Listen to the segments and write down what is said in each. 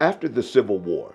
After the Civil War,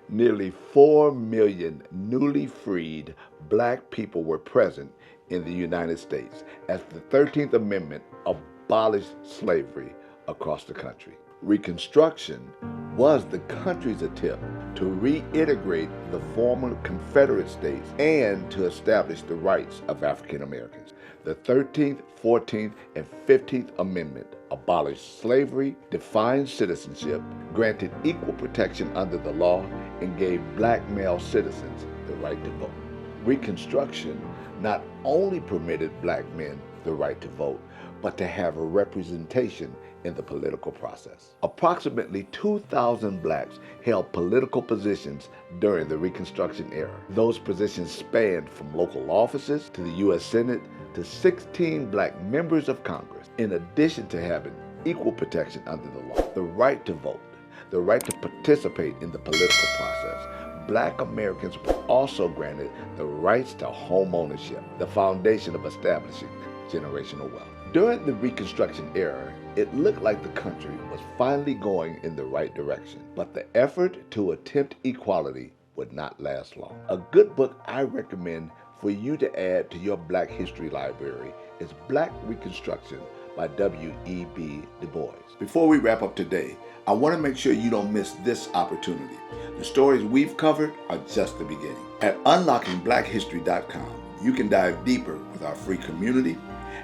nearly 4 million newly freed black people were present in the United States as the 13th Amendment abolished slavery across the country. Reconstruction was the country's attempt to reintegrate the former Confederate states and to establish the rights of African Americans. The 13th, 14th, and 15th Amendment abolished slavery, defined citizenship, granted equal protection under the law, and gave black male citizens the right to vote. Reconstruction not only permitted black men the right to vote, but to have a representation in the political process. Approximately 2,000 blacks held political positions during the Reconstruction era. Those positions spanned from local offices to the U.S. Senate to 16 black members of Congress. In addition to having equal protection under the law, the right to vote, the right to participate in the political process, black Americans were also granted the rights to home ownership, the foundation of establishing generational wealth. During the Reconstruction era, it looked like the country was finally going in the right direction, but the effort to attempt equality would not last long. A good book I recommend for you to add to your Black History library is Black Reconstruction by W.E.B. Du Bois. Before we wrap up today, I want to make sure you don't miss this opportunity. The stories we've covered are just the beginning. At unlockingblackhistory.com, you can dive deeper with our free community,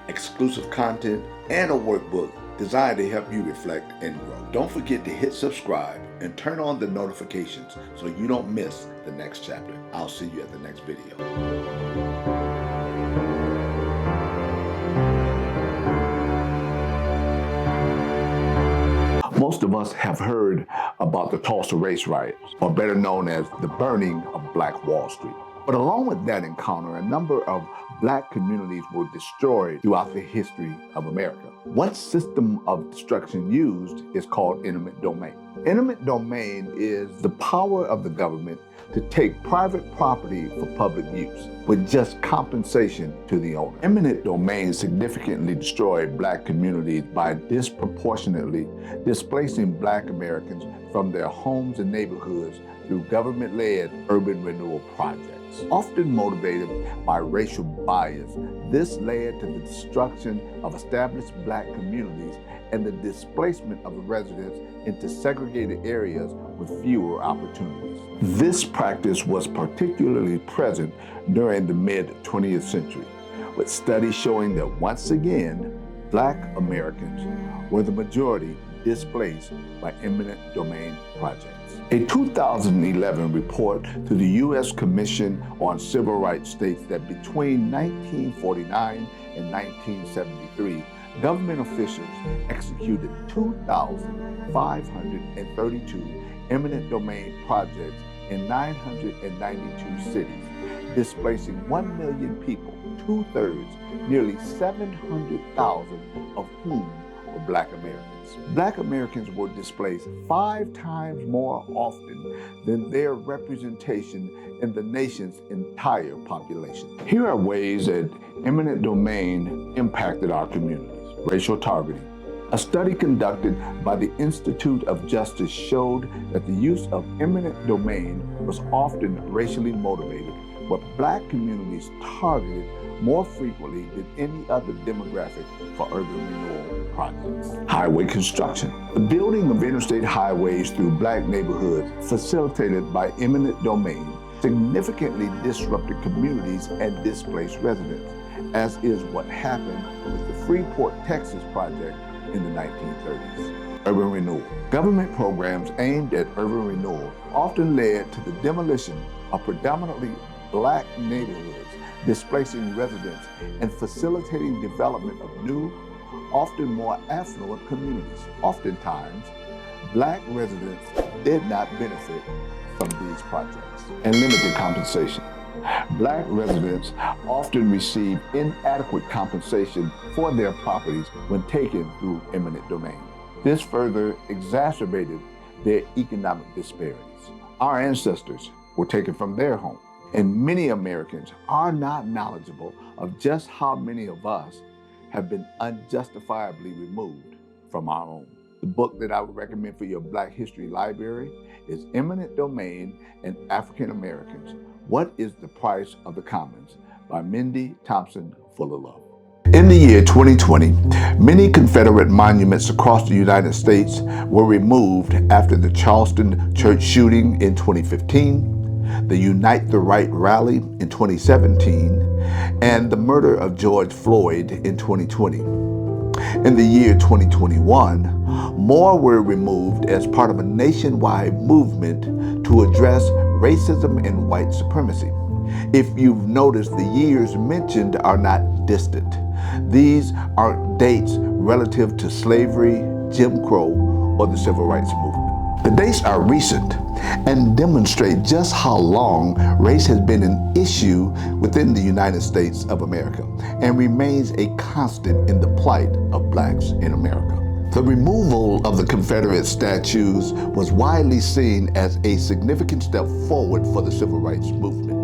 exclusive content, and a workbook designed to help you reflect and grow. Don't forget to hit subscribe and turn on the notifications so you don't miss the next chapter. I'll see you at the next video. Most of us have heard about the Tulsa race riots, or better known as the burning of Black Wall Street. But along with that encounter, a number of black communities were destroyed throughout the history of America. One system of destruction used is called eminent domain. Eminent domain is the power of the government to take private property for public use with just compensation to the owner. Eminent domain significantly destroyed black communities by disproportionately displacing black Americans from their homes and neighborhoods through government-led urban renewal projects. Often motivated by racial bias, this led to the destruction of established black communities and the displacement of the residents into segregated areas with fewer opportunities. This practice was particularly present during the mid-20th century, with studies showing that once again, black Americans were the majority displaced by eminent domain projects. A 2011 report to the U.S. Commission on Civil Rights states that between 1949 and 1973, government officials executed 2,532 eminent domain projects in 992 cities, displacing 1 million people, 2/3, nearly 700,000 of whom were black Americans. Black Americans were displaced 5 times more often than their representation in the nation's entire population. Here are ways that eminent domain impacted our communities. Racial targeting. A study conducted by the Institute of Justice showed that the use of eminent domain was often racially motivated, with black communities targeted more frequently than any other demographic for urban renewal projects. Highway construction. The building of interstate highways through black neighborhoods facilitated by eminent domain significantly disrupted communities and displaced residents, as is what happened with the Freeport, Texas project in the 1930s. Urban renewal. Government programs aimed at urban renewal often led to the demolition of predominantly black neighborhoods, displacing residents and facilitating development of new, often more affluent communities. Oftentimes, black residents did not benefit from these projects. And limited compensation. Black residents often receive inadequate compensation for their properties when taken through eminent domain. This further exacerbated their economic disparities. Our ancestors were taken from their home, and many Americans are not knowledgeable of just how many of us have been unjustifiably removed from our own. The book that I would recommend for your Black History Library is Eminent Domain and African Americans, What is the Price of the Commons by Mindy Thompson Fuller Love. In the year 2020, many Confederate monuments across the United States were removed after the Charleston church shooting in 2015, the Unite the Right rally in 2017, and the murder of George Floyd in 2020. In the year 2021, more were removed as part of a nationwide movement to address racism and white supremacy. If you've noticed, the years mentioned are not distant. These are dates relative to slavery, Jim Crow, or the Civil Rights Movement. The dates are recent and demonstrate just how long race has been an issue within the United States of America and remains a constant in the plight of blacks in America. The removal of the Confederate statues was widely seen as a significant step forward for the Civil Rights Movement.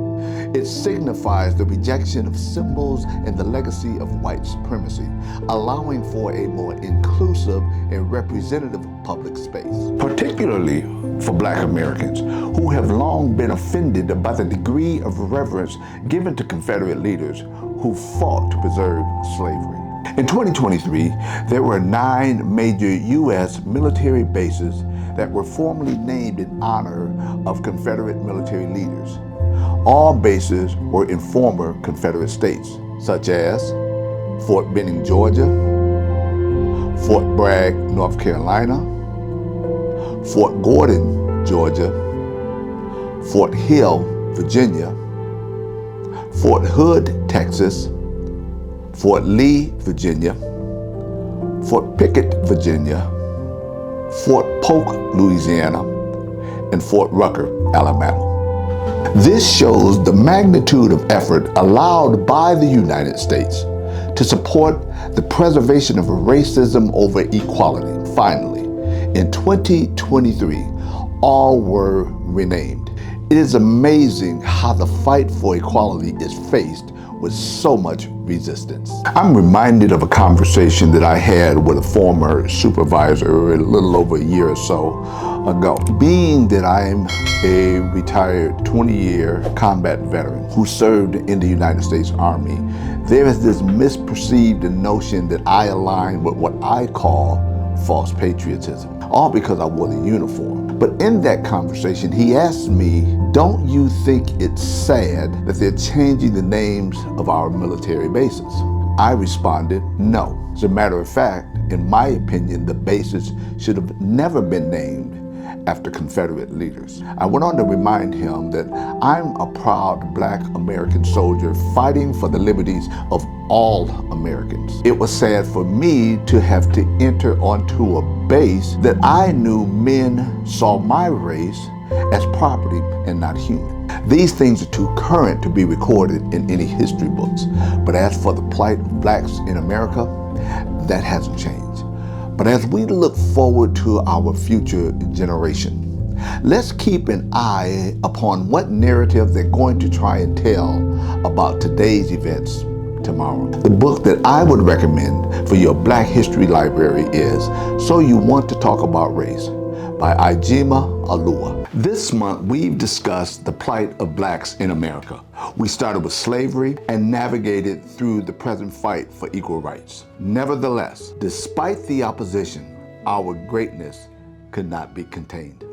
It signifies the rejection of symbols and the legacy of white supremacy, allowing for a more inclusive and representative public space, particularly for Black Americans who have long been offended by the degree of reverence given to Confederate leaders who fought to preserve slavery. In 2023, there were 9 major U.S. military bases that were formally named in honor of Confederate military leaders. All bases were in former Confederate states, such as Fort Benning, Georgia, Fort Bragg, North Carolina, Fort Gordon, Georgia, Fort Hill, Virginia, Fort Hood, Texas, Fort Lee, Virginia, Fort Pickett, Virginia, Fort Polk, Louisiana, and Fort Rucker, Alabama. This shows the magnitude of effort allowed by the United States to support the preservation of racism over equality. Finally, in 2023, all were renamed. It is amazing how the fight for equality is faced with so much resistance. I'm reminded of a conversation that I had with a former supervisor a little over a year or so ago. Being that I'm a retired 20-year combat veteran who served in the United States Army, there is this misperceived notion that I align with what I call false patriotism, all because I wore the uniform. But in that conversation, he asked me, don't you think it's sad that they're changing the names of our military bases? I responded, no. As a matter of fact, in my opinion, the bases should have never been named after Confederate leaders. I went on to remind him that I'm a proud Black American soldier fighting for the liberties of all Americans. It was sad for me to have to enter onto a base that I knew men saw my race as property and not human. These things are too current to be recorded in any history books. But as for the plight of blacks in America, that hasn't changed. But as we look forward to our future generation, let's keep an eye upon what narrative they're going to try and tell about today's events tomorrow. The book that I would recommend for your Black History Library is So You Want to Talk About Race by Ijima Alua. This month, we've discussed the plight of blacks in America. We started with slavery and navigated through the present fight for equal rights. Nevertheless, despite the opposition, our greatness could not be contained.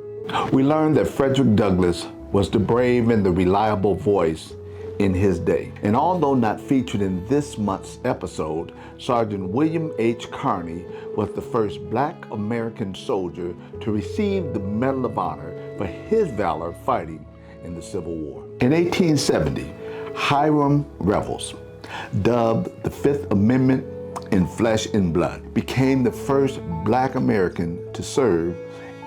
We learned that Frederick Douglass was the brave and the reliable voice in his day. And although not featured in this month's episode, Sergeant William H. Kearney was the first Black American soldier to receive the Medal of Honor for his valor fighting in the Civil War. In 1870, Hiram Revels, dubbed the Fifth Amendment in Flesh and Blood, became the first Black American to serve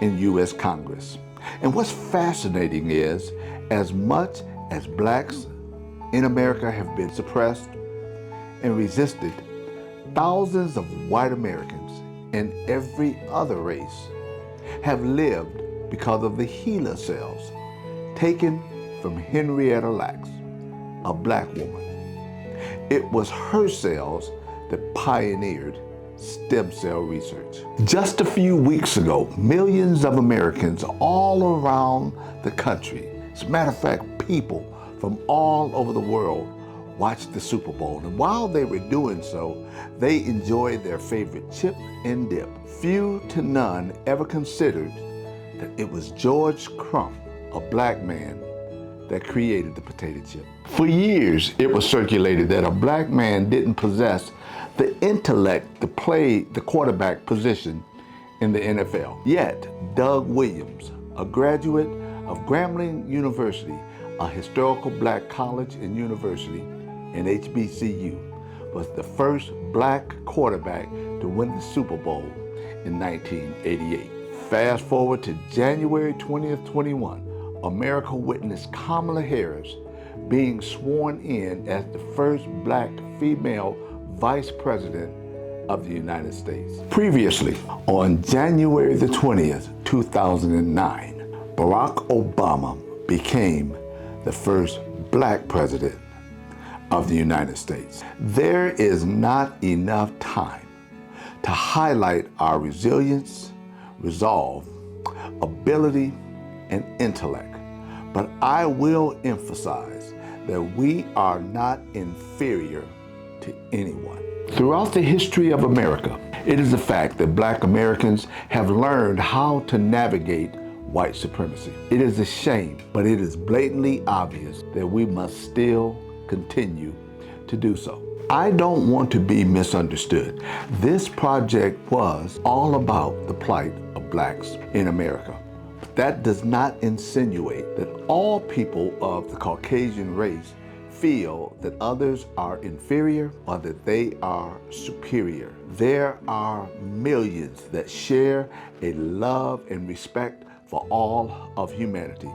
in U.S. Congress. And what's fascinating is, as much as blacks in America have been suppressed and resisted, thousands of white Americans and every other race have lived because of the HeLa cells taken from Henrietta Lacks, a Black woman. It was her cells that pioneered stem cell research. Just a few weeks ago, millions of Americans all around the country, as a matter of fact, people from all over the world, watched the Super Bowl. And while they were doing so, they enjoyed their favorite chip and dip. Few to none ever considered that it was George Crump, a black man, that created the potato chip. For years, it was circulated that a black man didn't possess the intellect to play the quarterback position in the NFL. Yet, Doug Williams, a graduate of Grambling University, a historical black college and university, and HBCU, was the first black quarterback to win the Super Bowl in 1988. Fast forward to January 20th, 21, America witnessed Kamala Harris being sworn in as the first black female vice president of the United States. Previously, on January the 20th, 2009, Barack Obama became the first black president of the United States. There is not enough time to highlight our resilience, resolve, ability, and intellect, but I will emphasize that we are not inferior to anyone. Throughout the history of America, it is a fact that black Americans have learned how to navigate white supremacy. It is a shame, but it is blatantly obvious that we must still continue to do so. I don't want to be misunderstood. This project was all about the plight of blacks in America. But that does not insinuate that all people of the Caucasian race feel that others are inferior or that they are superior. There are millions that share a love and respect for all of humanity,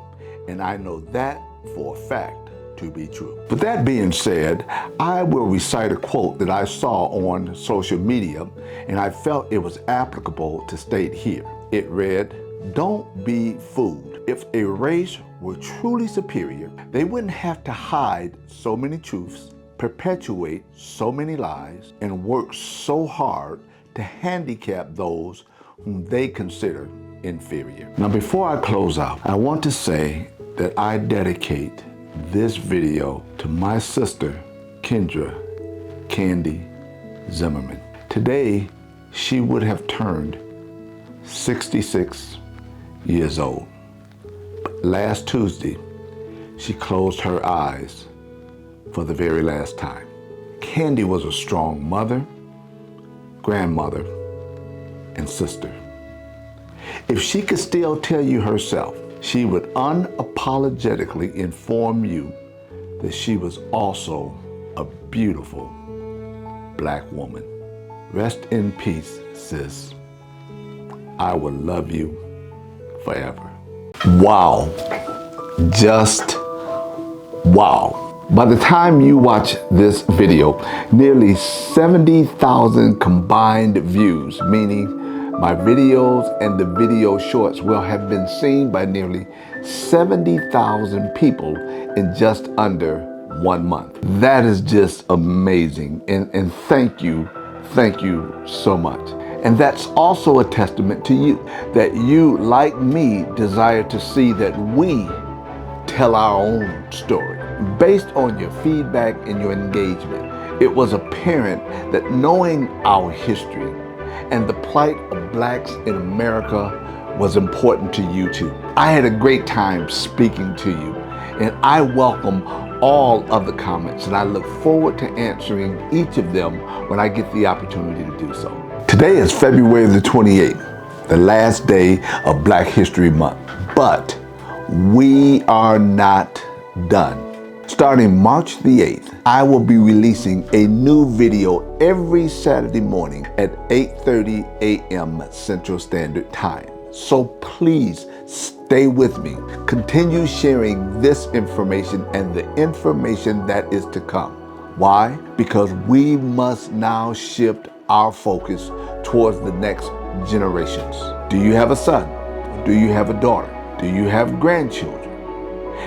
and I know that for a fact to be true. But that being said, I will recite a quote that I saw on social media, and I felt it was applicable to state here. It read, "Don't be fooled. If a race were truly superior, they wouldn't have to hide so many truths, perpetuate so many lies, and work so hard to handicap those whom they consider inferior." Now, before I close out, I want to say that I dedicate this video to my sister, Kendra Candy Zimmerman. Today, she would have turned 66 years old. But last Tuesday, she closed her eyes for the very last time. Candy was a strong mother, grandmother, and sister. If she could still tell you herself, she would unapologetically inform you that she was also a beautiful black woman. Rest in peace, sis. I will love you forever. Wow. Just wow. By the time you watch this video, nearly 70,000 combined views, meaning my videos and the video shorts will have been seen by nearly 70,000 people in just under 1 month. That is just amazing. And thank you so much. And that's also a testament to you, that you, like me, desire to see that we tell our own story. Based on your feedback and your engagement, it was apparent that knowing our history and the plight of blacks in America was important to you too. I had a great time speaking to you, and I welcome all of the comments, and I look forward to answering each of them when I get the opportunity to do so. Today is February the 28th, the last day of Black History Month, but we are not done. Starting March the 8th, I will be releasing a new video every Saturday morning at 8:30 a.m. Central Standard Time. So please stay with me. Continue sharing this information and the information that is to come. Why? Because we must now shift our focus towards the next generations. Do you have a son? Do you have a daughter? Do you have grandchildren?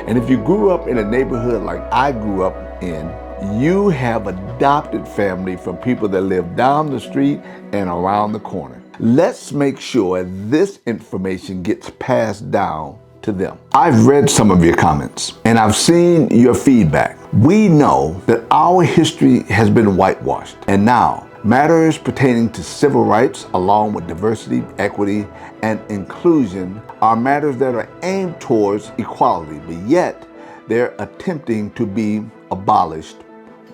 And if you grew up in a neighborhood like I grew up in, You have adopted family from people that live down the street and around the corner. Let's make sure this information gets passed down to them. I've read some of your comments and I've seen your feedback. We know that our history has been whitewashed, and now matters pertaining to civil rights, along with diversity, equity, and inclusion, are matters that are aimed towards equality, but yet they're attempting to be abolished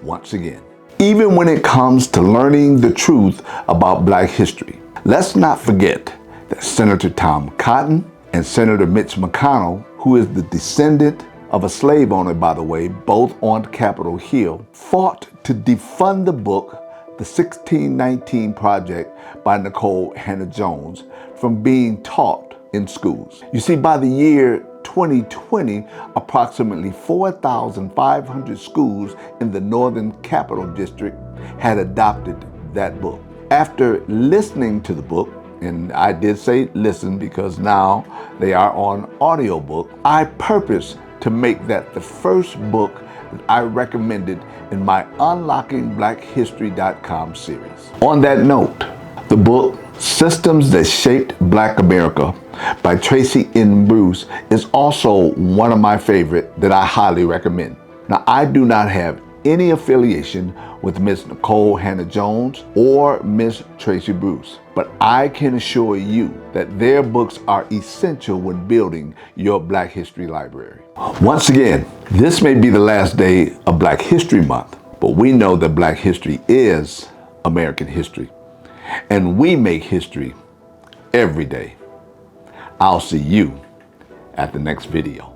once again. Even when it comes to learning the truth about Black history, let's not forget that Senator Tom Cotton and Senator Mitch McConnell, who is the descendant of a slave owner, by the way, both on Capitol Hill, fought to defund the book, The 1619 Project by Nicole Hannah-Jones, from being taught in schools. You see, by the year 2020, approximately 4,500 schools in the Northern Capital District had adopted that book. After listening to the book, and I did say listen because now they are on audiobook, I purposed to make that the first book that I recommended in my UnlockingBlackHistory.com series. On that note, the book Systems That Shaped Black America by Tracy N. Bruce is also one of my favorite that I highly recommend. Now, I do not have any affiliation with Miss Nicole Hannah-Jones or Miss Tracy Bruce, but I can assure you that their books are essential when building your Black History library. Once again, this may be the last day of Black History Month, but we know that Black history is American history, and we make history every day. I'll see you at the next video.